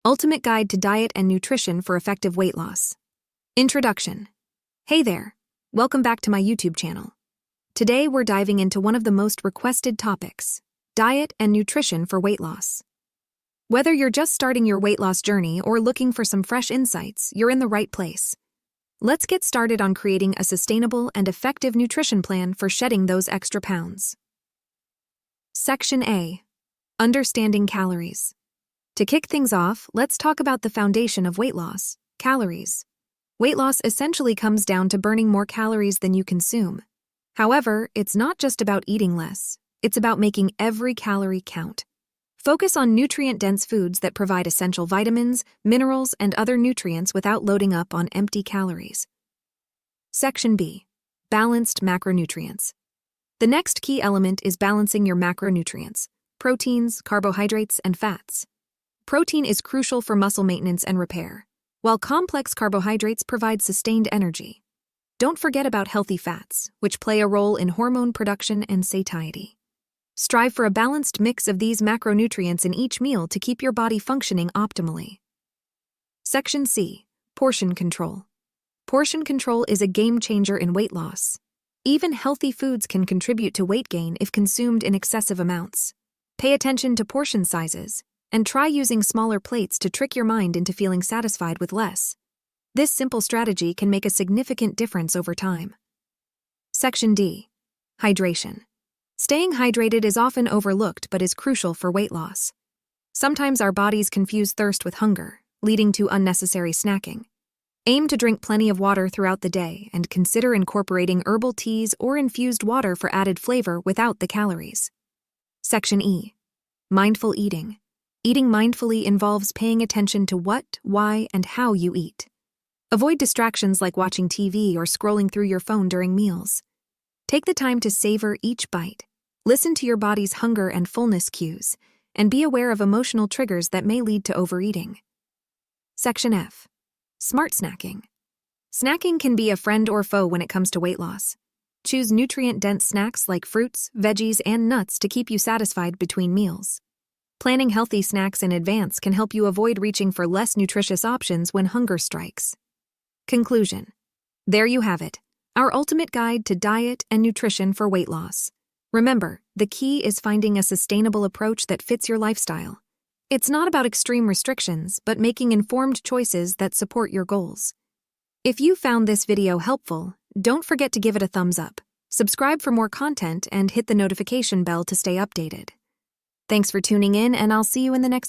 Ultimate Guide to Diet and Nutrition for Effective Weight Loss. Introduction. Hey there, welcome back to my YouTube channel. Today we're diving into one of the most requested topics, diet and nutrition for weight loss. Whether you're just starting your weight loss journey or looking for some fresh insights, you're in the right place. Let's get started on creating a sustainable and effective nutrition plan for shedding those extra pounds. Section A. Understanding calories. To kick things off, let's talk about the foundation of weight loss, calories. Weight loss essentially comes down to burning more calories than you consume. However, it's not just about eating less, it's about making every calorie count. Focus on nutrient-dense foods that provide essential vitamins, minerals, and other nutrients without loading up on empty calories. Section B. Balanced macronutrients. The next key element is balancing your macronutrients, proteins, carbohydrates, and fats. Protein is crucial for muscle maintenance and repair, while complex carbohydrates provide sustained energy. Don't forget about healthy fats, which play a role in hormone production and satiety. Strive for a balanced mix of these macronutrients in each meal to keep your body functioning optimally. Section C. Portion control. Portion control is a game changer in weight loss. Even healthy foods can contribute to weight gain if consumed in excessive amounts. Pay attention to portion sizes, and try using smaller plates to trick your mind into feeling satisfied with less. This simple strategy can make a significant difference over time. Section D. Hydration. Staying hydrated is often overlooked but is crucial for weight loss. Sometimes our bodies confuse thirst with hunger, leading to unnecessary snacking. Aim to drink plenty of water throughout the day and consider incorporating herbal teas or infused water for added flavor without the calories. Section E. Mindful eating. Eating mindfully involves paying attention to what, why, and how you eat. Avoid distractions like watching TV or scrolling through your phone during meals. Take the time to savor each bite. Listen to your body's hunger and fullness cues, and be aware of emotional triggers that may lead to overeating. Section F. Smart snacking. Snacking can be a friend or foe when it comes to weight loss. Choose nutrient-dense snacks like fruits, veggies, and nuts to keep you satisfied between meals. Planning healthy snacks in advance can help you avoid reaching for less nutritious options when hunger strikes. Conclusion. There you have it, our ultimate guide to diet and nutrition for weight loss. Remember, the key is finding a sustainable approach that fits your lifestyle. It's not about extreme restrictions, but making informed choices that support your goals. If you found this video helpful, don't forget to give it a thumbs up, subscribe for more content, and hit the notification bell to stay updated. Thanks for tuning in, and I'll see you in the next video.